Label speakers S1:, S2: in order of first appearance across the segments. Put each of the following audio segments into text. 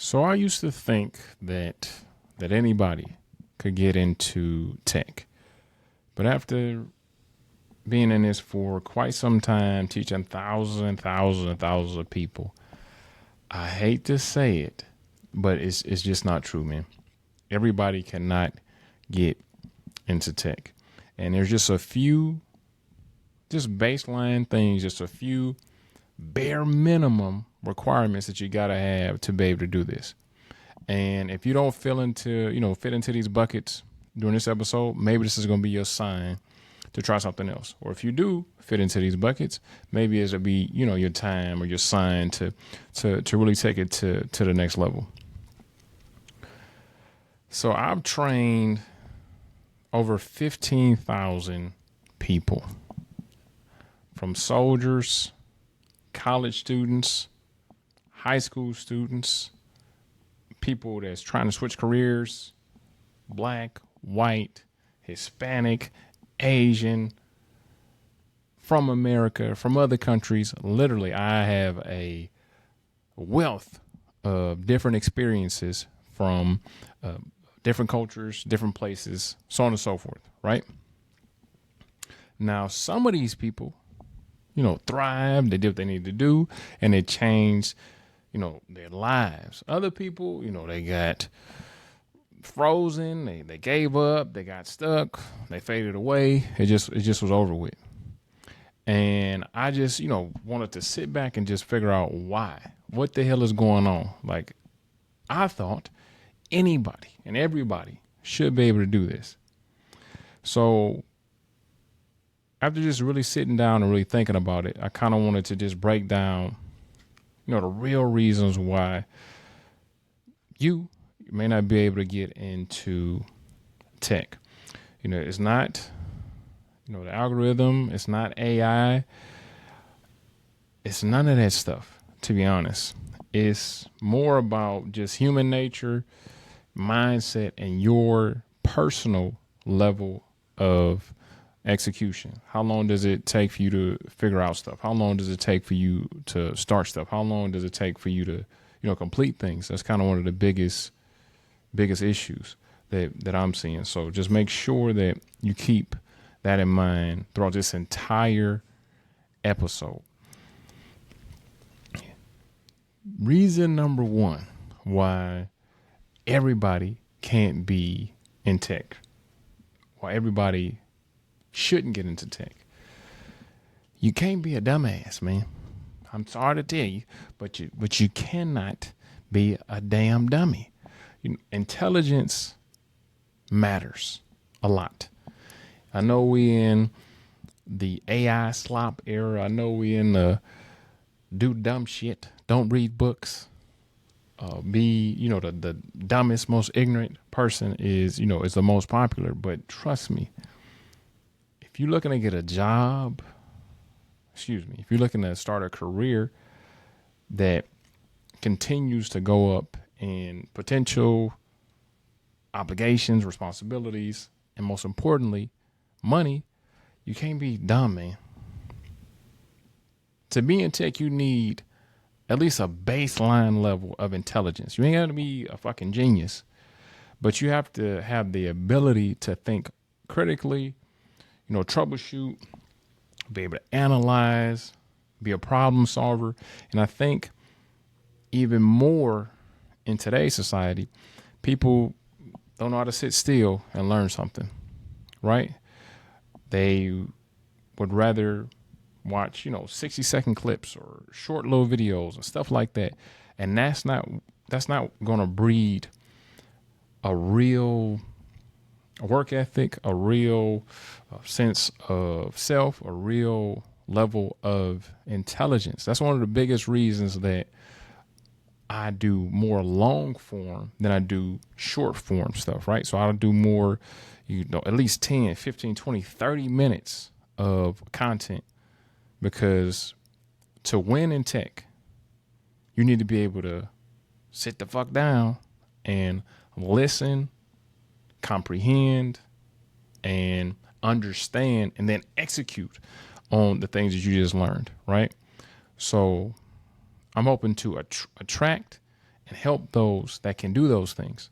S1: So I used to think that anybody could get into tech. But after being in this for quite some time, teaching thousands and thousands and thousands of people, I hate to say it, but it's just not true, man. Everybody cannot get into tech. And there's just a few just baseline things, just a few bare minimum requirements that you gotta have to be able to do this. And if you don't fit into these buckets during this episode, maybe this is gonna be your sign to try something else. Or if you do fit into these buckets, maybe it'll be, your time or your sign to really take it to the next level. So I've trained over 15,000 people, from soldiers, college students, high school students, people that's trying to switch careers, black, white, Hispanic, Asian, from America, from other countries. Literally, I have a wealth of different experiences from different cultures, different places, so on and so forth, right? Now, some of these people, thrive, they did what they need to do, and they changed, their lives. Other people, they got frozen, they gave up, they got stuck, they faded away. It just was over with. And I just, wanted to sit back and just figure out why. What the hell is going on? Like, I thought anybody and everybody should be able to do this. So after just really sitting down and really thinking about it, I kind of wanted to just break down, the real reasons why you may not be able to get into tech. It's not, the algorithm, it's not AI. It's none of that stuff, to be honest. It's more about just human nature, mindset, and your personal level of execution. How long does it take for you to figure out stuff? How long does it take for you to start stuff? How long does it take for you to, complete things? That's kind of one of the biggest issues that I'm seeing. So just make sure that you keep that in mind throughout this entire episode. Reason number one why everybody can't be in tech, why everybody shouldn't get into tech. You can't be a dumbass, man. I'm sorry to tell you, but you cannot be a damn dummy. Intelligence matters a lot. I know we in the AI slop era. I know we in the do dumb shit, don't read books, be, the dumbest, most ignorant person is the most popular. But trust me, if you're looking to get a job, if you're looking to start a career that continues to go up in potential obligations, responsibilities, and most importantly, money, you can't be dumb, man. To be in tech, you need at least a baseline level of intelligence. You ain't got to be a fucking genius, but you have to have the ability to think critically, troubleshoot, be able to analyze, be a problem solver. And I think even more in today's society, people don't know how to sit still and learn something, right? They would rather watch, 60-second clips or short little videos and stuff like that. And that's not going to breed a real work ethic, a real sense of self, a real level of intelligence. That's one of the biggest reasons that I do more long form than I do short form stuff, right? So I'll do more, at least 10, 15, 20, 30 minutes of content, because to win in tech, you need to be able to sit the fuck down and listen, comprehend, and understand, and then execute on the things that you just learned, right? So I'm hoping to attract and help those that can do those things.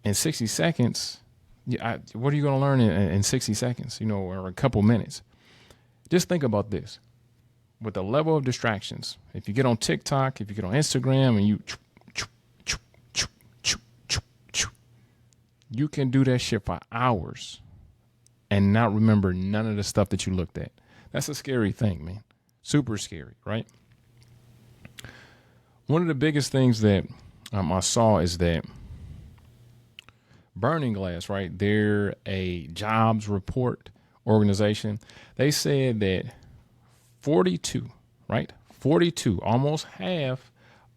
S1: In 60 seconds, what are you going to learn in 60 seconds, or a couple minutes? Just think about this. With the level of distractions, if you get on TikTok, if you get on Instagram and you can do that shit for hours and not remember none of the stuff that you looked at. That's a scary thing, man. Super scary, right? One of the biggest things that I saw is that Burning Glass, right? They're a jobs report organization. They said that 42, right? 42, almost half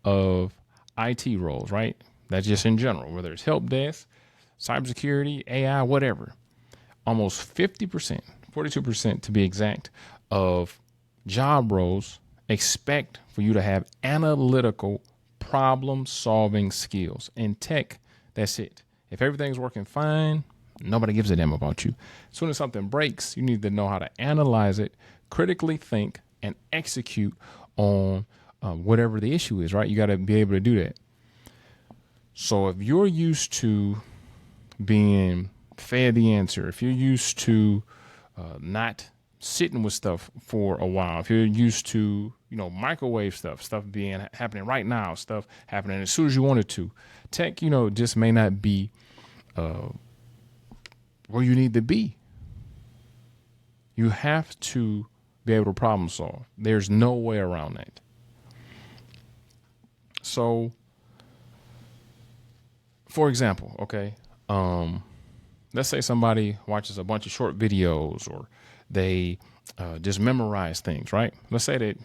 S1: of IT roles, right? That's just in general, whether it's help desk, cybersecurity, AI, whatever. Almost 50%, 42% to be exact, of job roles expect for you to have analytical problem-solving skills. In tech, that's it. If everything's working fine, nobody gives a damn about you. As soon as something breaks, you need to know how to analyze it, critically think, and execute on whatever the issue is, right? You got to be able to do that. So if you're used to being fed the answer, if you're used to not sitting with stuff for a while, if you're used to, microwave stuff being happening right now, stuff happening as soon as you want it to, tech, just may not be where you need to be. You have to be able to problem solve. There's no way around that. So, for example, okay, let's say somebody watches a bunch of short videos, or they just memorize things, right? Let's say that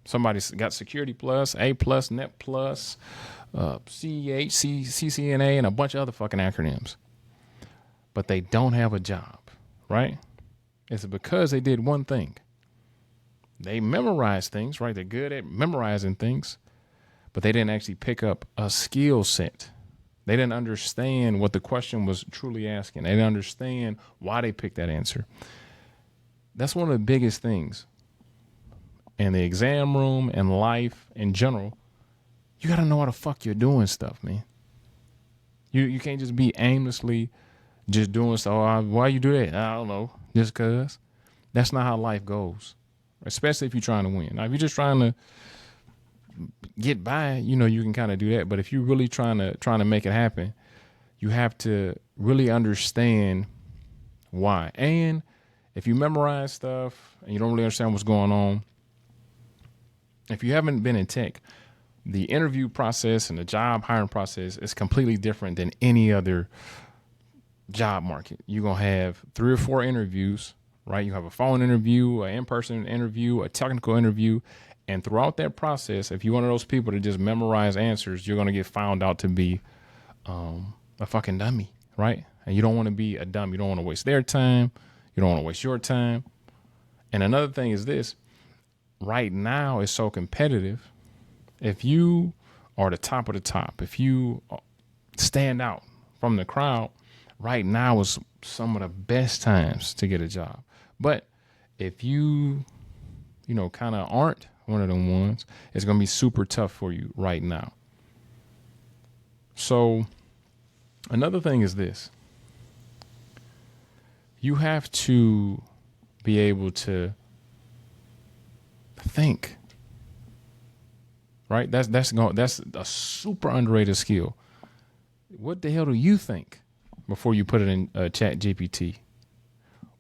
S1: somebody's got Security Plus, A Plus, Net Plus, CEH, CCNA, and a bunch of other fucking acronyms, but they don't have a job, right? It's because they did one thing. They memorized things, right? They're good at memorizing things, but they didn't actually pick up a skill set. They didn't understand what the question was truly asking. They didn't understand why they picked that answer. That's one of the biggest things in the exam room and life in general. You got to know how the fuck you're doing stuff, man. You can't just be aimlessly just doing stuff. Oh, why you do that? I don't know. Just because. That's not how life goes, especially if you're trying to win. Now, if you're just trying to get by, you can kind of do that. But if you're really trying to make it happen, you have to really understand why. And if you memorize stuff and you don't really understand what's going on, if you haven't been in tech, the interview process and the job hiring process is completely different than any other job market. You're going to have 3 or 4 interviews, right? You have a phone interview, an in-person interview, a technical interview. And throughout that process, if you're one of those people that just memorize answers, you're going to get found out to be a fucking dummy, right? And you don't want to be a dummy. You don't want to waste their time. You don't want to waste your time. And another thing is this. Right now, it's so competitive. If you are the top of the top, if you stand out from the crowd, right now is some of the best times to get a job. But if you kind of aren't one of them ones, it's going to be super tough for you right now. So another thing is this. You have to be able to think, right? That's a super underrated skill. What the hell do you think before you put it in Chat GPT?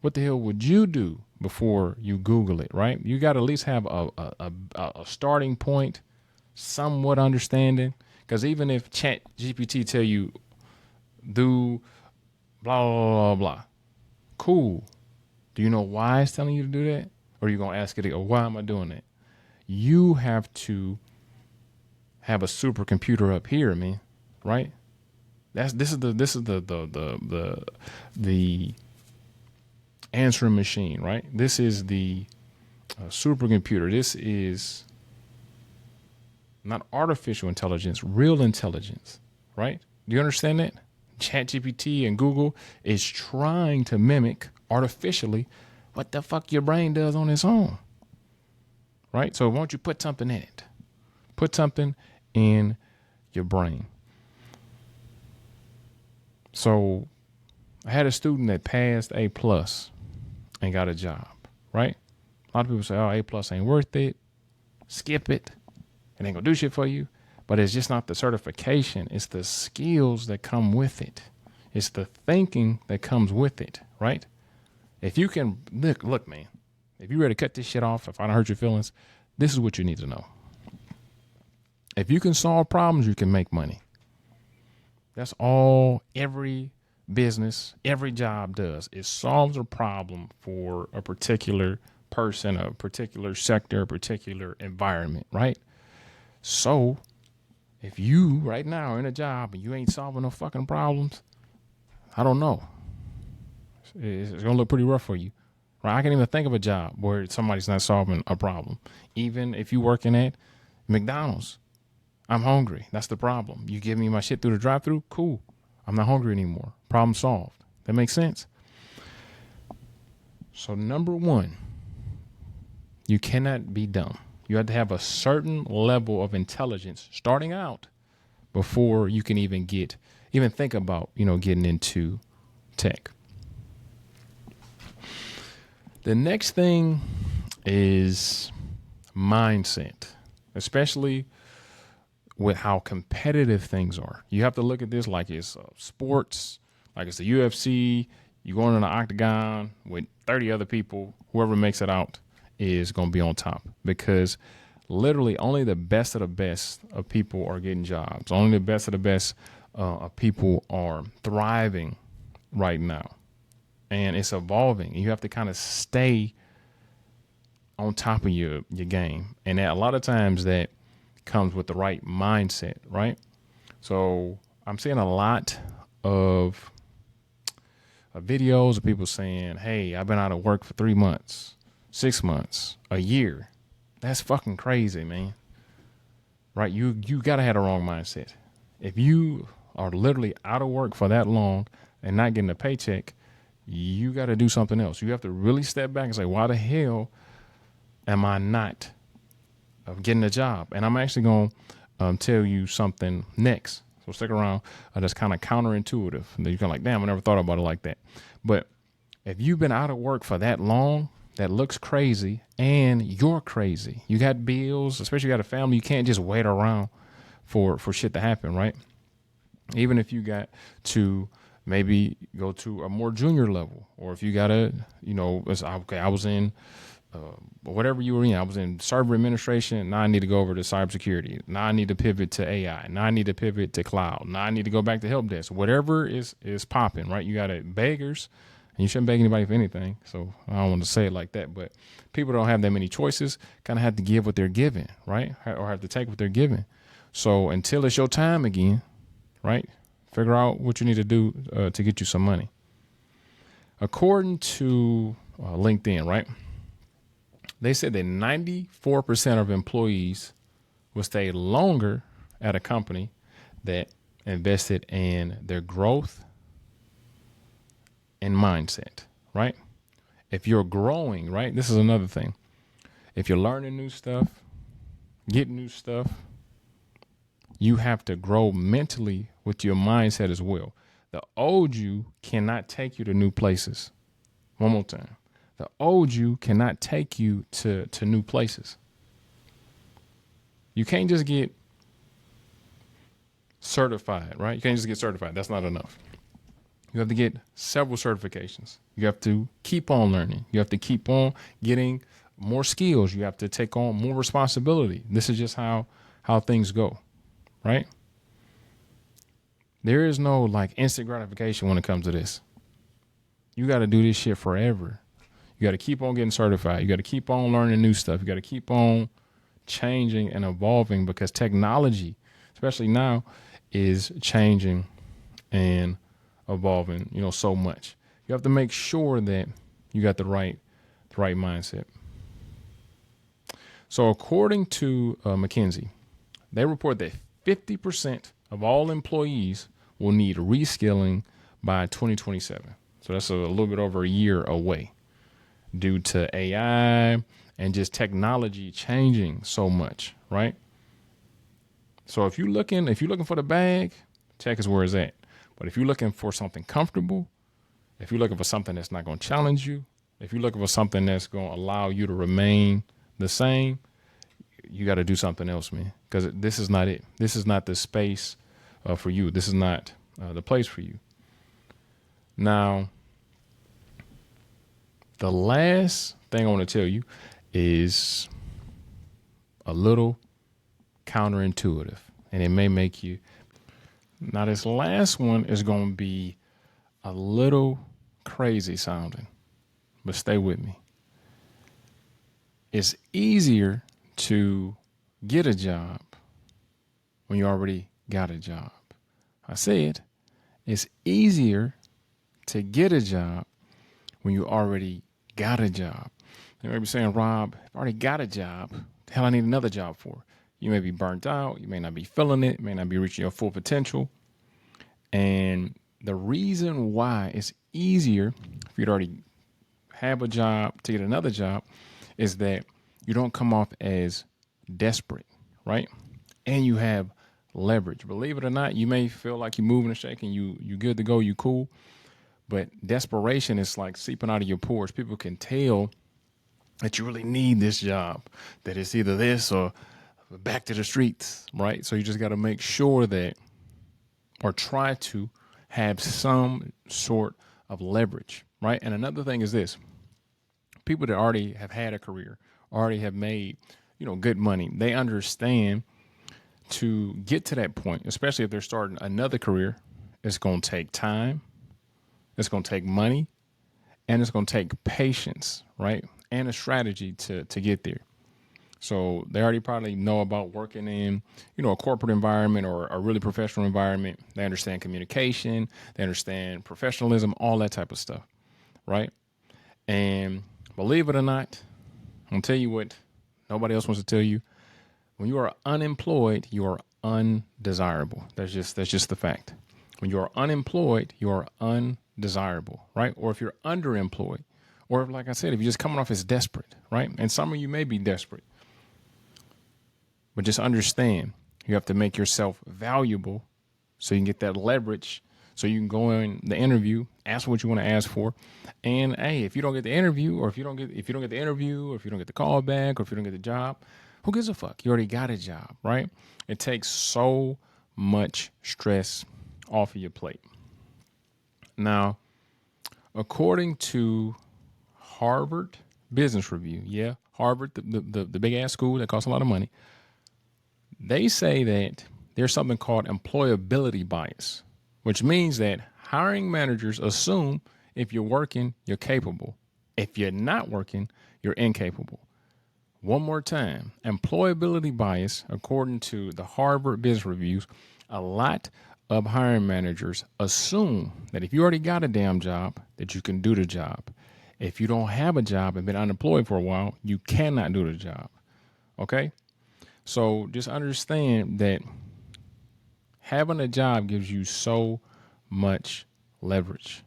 S1: What the hell would you do before you Google it, right? You got to at least have a starting point, somewhat understanding. Because even if Chat GPT tell you do blah, blah, blah, blah, cool. Do you know why it's telling you to do that? Or are you going to ask it, why am I doing that? You have to have a supercomputer up here, man, right? This is the answering machine, right? This is the supercomputer. This is not artificial intelligence, real intelligence, right? Do you understand that? ChatGPT and Google is trying to mimic artificially what the fuck your brain does on its own, right? So why don't you put something in it? Put something in your brain. So I had a student that passed A plus and got a job, right? A lot of people say, oh, A plus ain't worth it. Skip it. It ain't gonna do shit for you. But it's just not the certification. It's the skills that come with it. It's the thinking that comes with it, right? If you can, look, man, if you ready to cut this shit off, if I don't hurt your feelings, this is what you need to know. If you can solve problems, you can make money. That's all every business, every job does. It solves a problem for a particular person, a particular sector, a particular environment, right? So if you right now are in a job and you ain't solving no fucking problems, I don't know. It's going to look pretty rough for you. Right? I can't even think of a job where somebody's not solving a problem. Even if you're working at McDonald's, I'm hungry. That's the problem. You give me my shit through the drive-thru, cool. I'm not hungry anymore. Problem solved. That makes sense. So number one, you cannot be dumb. You have to have a certain level of intelligence starting out before you can even think about, getting into tech. The next thing is mindset, especially with how competitive things are. You have to look at this like it's sports, like it's the UFC. You go in an octagon with 30 other people. Whoever makes it out is going to be on top, because literally only the best of people are getting jobs. Only the best of the best of people are thriving right now. And it's evolving. You have to kind of stay on top of your game. And that, a lot of times that comes with the right mindset, right? So I'm seeing a lot of videos of people saying, hey, I've been out of work for 3 months, 6 months, a year. That's fucking crazy, man. Right? You got to have the wrong mindset. If you are literally out of work for that long and not getting a paycheck, you got to do something else. You have to really step back and say, why the hell am I not getting a job? And I'm actually going to tell you something next. So stick around. That's kind of counterintuitive. And you're kind of like, damn, I never thought about it like that. But if you've been out of work for that long, that looks crazy, and you're crazy. You got bills, especially you got a family. You can't just wait around for shit to happen, right? Even if you got to maybe go to a more junior level, or if you got to, I was in whatever you were in. I was in server administration. Now I need to go over to cybersecurity. Now I need to pivot to AI. Now I need to pivot to cloud. Now I need to go back to help desk. Whatever is popping, right? You got beggars, and you shouldn't beg anybody for anything. So I don't want to say it like that, but people don't have that many choices. Kind of have to give what they're given, right? Or have to take what they're given. So until it's your time again, right? Figure out what you need to do to get you some money. According to LinkedIn, right? They said that 94% of employees will stay longer at a company that invested in their growth and mindset, right? If you're growing, right? This is another thing. If you're learning new stuff, getting new stuff, you have to grow mentally with your mindset as well. The old you cannot take you to new places. One more time. The old you cannot take you to new places. You can't just get certified, right? You can't just get certified. That's not enough. You have to get several certifications. You have to keep on learning. You have to keep on getting more skills. You have to take on more responsibility. This is just how things go, right? There is no like instant gratification when it comes to this. You got to do this shit forever. You got to keep on getting certified. You got to keep on learning new stuff. You got to keep on changing and evolving, because technology, especially now, is changing and evolving, so much. You have to make sure that you got the right mindset. So according to McKinsey, they report that 50% of all employees will need reskilling by 2027. So that's a little bit over a year away, due to AI and just technology changing so much, right? So if you're looking for the bag, tech is where it's at. But if you're looking for something comfortable, if you're looking for something that's not going to challenge you, if you're looking for something that's going to allow you to remain the same, you got to do something else, man. Because this is not it. This is not the space for you. This is not the place for you. Now, the last thing I want to tell you is a little counterintuitive, and it may make you. Now, this last one is going to be a little crazy sounding, but stay with me. It's easier to get a job when you already got a job. I said it's easier to get a job when you already got a job. You may be saying, Rob, if I already got a job, the hell I need another job for? You may be burnt out. You may not be feeling it. May not be reaching your full potential. And the reason why it's easier for you to already have a job to get another job is that you don't come off as desperate, right? And you have leverage. Believe it or not, you may feel like you're moving and shaking, you good to go, you cool. But desperation is like seeping out of your pores. People can tell that you really need this job, that it's either this or back to the streets, right? So you just got to make sure that, or try to have some sort of leverage, right? And another thing is this: people that already have had a career, already have made, good money, they understand to get to that point, especially if they're starting another career, it's going to take time, it's going to take money, and it's going to take patience, right? And a strategy to get there. So they already probably know about working in, a corporate environment or a really professional environment. They understand communication, they understand professionalism, all that type of stuff, right? And believe it or not, I'm gonna tell you what nobody else wants to tell you. When you are unemployed, you are undesirable. That's just the fact. When you are unemployed, you are undesirable, right? Or if you're underemployed, or if, like I said, if you're just coming off as desperate, right? And some of you may be desperate, but just understand you have to make yourself valuable so you can get that leverage, so you can go in the interview, ask what you want to ask for. And hey, if you don't get the interview, or if you don't get the interview, or if you don't get the call back, or if you don't get the job, who gives a fuck? You already got a job, right? It takes so much stress off of your plate. Now, according to Harvard Business Review, Harvard, the big ass school that costs a lot of money, they say that there's something called employability bias, which means that hiring managers assume if you're working, you're capable. If you're not working, you're incapable. One more time, employability bias, according to the Harvard Business Reviews, a lot of hiring managers assume that if you already got a damn job, that you can do the job. If you don't have a job and been unemployed for a while, you cannot do the job. Okay? So just understand that having a job gives you so much leverage.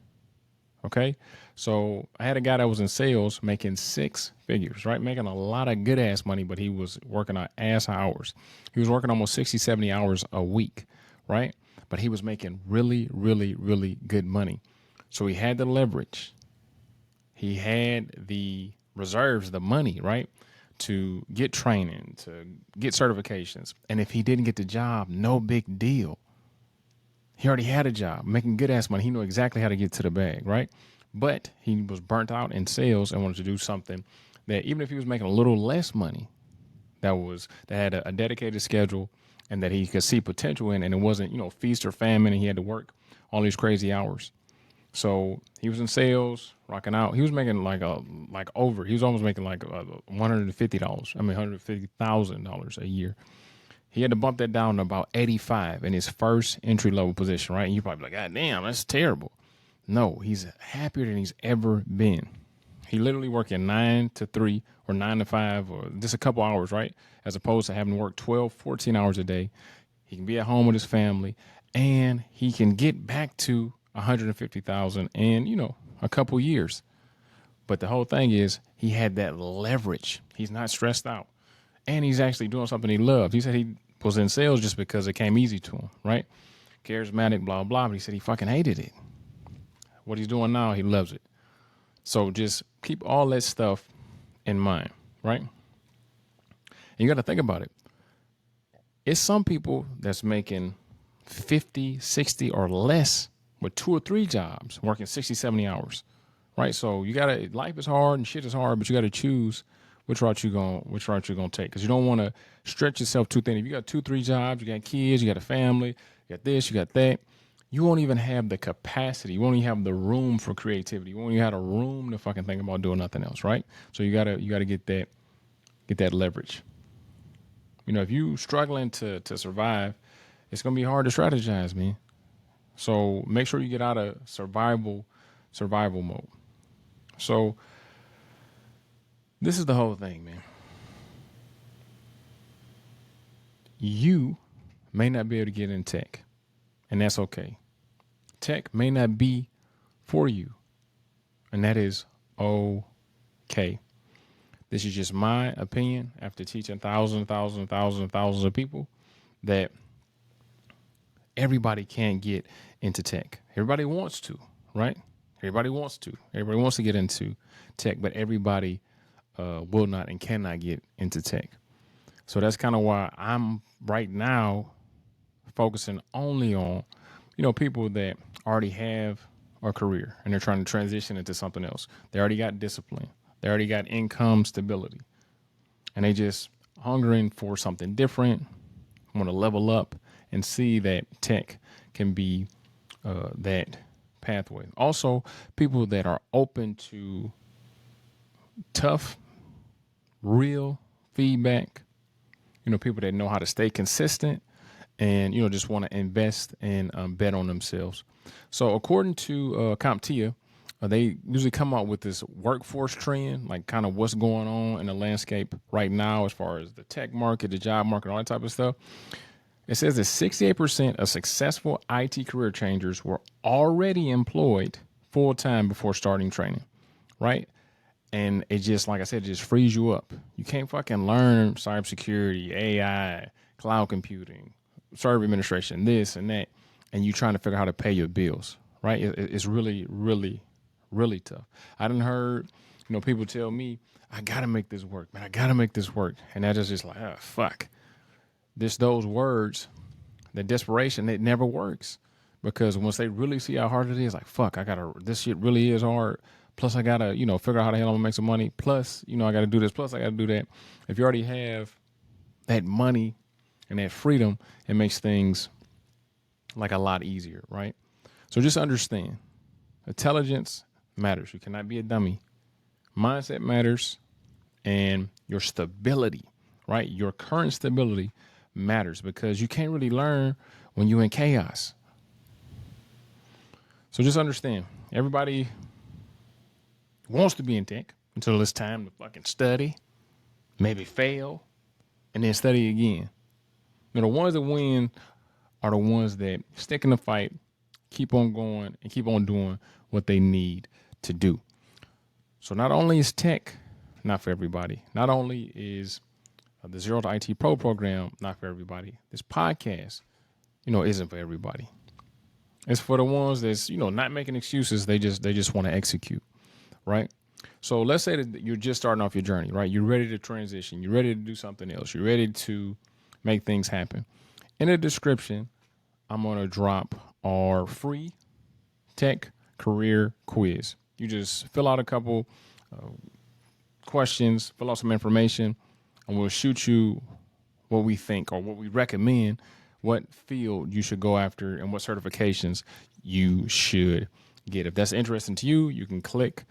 S1: Okay. So I had a guy that was in sales making 6 figures, right? Making a lot of good ass money, but he was working on ass hours. He was working almost 60, 70 hours a week, right? But he was making really, really, really good money. So he had the leverage. He had the reserves, the money, right? To get training, to get certifications. And if he didn't get the job, no big deal. He already had a job, making good ass money. He knew exactly how to get to the bag, right? But he was burnt out in sales and wanted to do something that, even if he was making a little less money, that had a dedicated schedule and that he could see potential in, and it wasn't, feast or famine, and he had to work all these crazy hours. So he was in sales, rocking out. He was making he was almost making like $150. $150,000 a year. He had to bump that down to about 85 in his first entry level position, right? And you're probably like, God damn, that's terrible. No, he's happier than he's ever been. He literally working 9 to 3 or 9 to 5 or just a couple hours, right? As opposed to having to work 12, 14 hours a day. He can be at home with his family, and he can get back to 150,000 in, a couple years. But the whole thing is he had that leverage. He's not stressed out, and he's actually doing something he loves. He said he was in sales just because it came easy to him, right? Charismatic, blah, blah. But he said he fucking hated it. What he's doing now, he loves it. So just keep all that stuff in mind, right? And you got to think about it. It's some people that's making 50, 60 or less with 2 or 3 jobs, working 60, 70 hours, right? So you got to, life is hard and shit is hard, but you got to choose which route you're going to take. Because you don't want to stretch yourself too thin. If you got 2, 3 jobs, you got kids, you got a family, you got this, you got that, you won't even have the capacity. You won't even have the room for creativity. You won't even have the room to fucking think about doing nothing else, right? So you gotta get that leverage. You know, if you struggling to survive, it's gonna be hard to strategize, man. So make sure you get out of survival mode. So this is the whole thing, man. You may not be able to get in tech, and that's okay. Tech may not be for you, and that is okay. This is just my opinion after teaching thousands of people that everybody can't get into tech. Everybody wants to, right? Everybody wants to get into tech, but everybody will not and cannot get into tech. So that's kind of why I'm right now focusing only on, people that already have a career and they're trying to transition into something else. They already got discipline. They already got income stability. And they just hungering for something different, want to level up and see that tech can be that pathway. Also, people that are open to tough, real feedback, people that know how to stay consistent and, just want to invest and bet on themselves. So according to CompTIA, they usually come out with this workforce trend, like kind of what's going on in the landscape right now as far as the tech market, the job market, all that type of stuff. It says that 68% of successful IT career changers were already employed full time before starting training, right? And it just, like I said, it just frees you up. You can't fucking learn cybersecurity, AI, cloud computing, server administration, this and that, and you trying to figure out how to pay your bills, right? It's really, really, really tough. I done heard, people tell me, I got to make this work, man. I got to make this work. And that is just like, oh, fuck. Those words, the desperation, it never works. Because once they really see how hard it is, like, fuck, this shit really is hard. Plus, I got to, figure out how the hell I'm going to make some money. Plus, I got to do this. Plus, I got to do that. If you already have that money and that freedom, it makes things like a lot easier, right? So just understand, intelligence matters. You cannot be a dummy. Mindset matters, and your stability, right? Your current stability matters because you can't really learn when you're in chaos. So just understand, everybody wants to be in tech until it's time to fucking study, maybe fail, and then study again. The ones that win are the ones that stick in the fight, keep on going, and keep on doing what they need to do. So not only is tech not for everybody, not only is the Zero to IT Pro program not for everybody, this podcast, isn't for everybody. It's for the ones that's, not making excuses. They just want to execute, right? So let's say that you're just starting off your journey, right? You're ready to transition. You're ready to do something else. You're ready to make things happen. In the description, I'm going to drop our free tech career quiz. You just fill out a couple questions, fill out some information, and we'll shoot you what we think or what we recommend, what field you should go after, and what certifications you should get. If that's interesting to you, you can click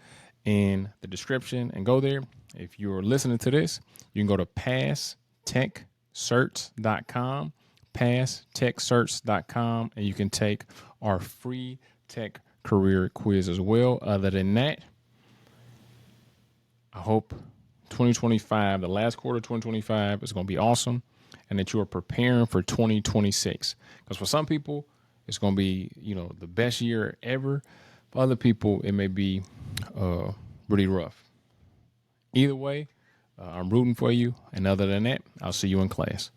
S1: in the description and go there. If you're listening to this, you can go to passtechcerts.com, passtechcerts.com, and you can take our free tech career quiz as well. Other than that, I hope 2025, the last quarter of 2025, is going to be awesome, and that you are preparing for 2026. Because for some people, it's going to be, the best year ever. For other people, it may be really rough. Either way, I'm rooting for you. And other than that, I'll see you in class.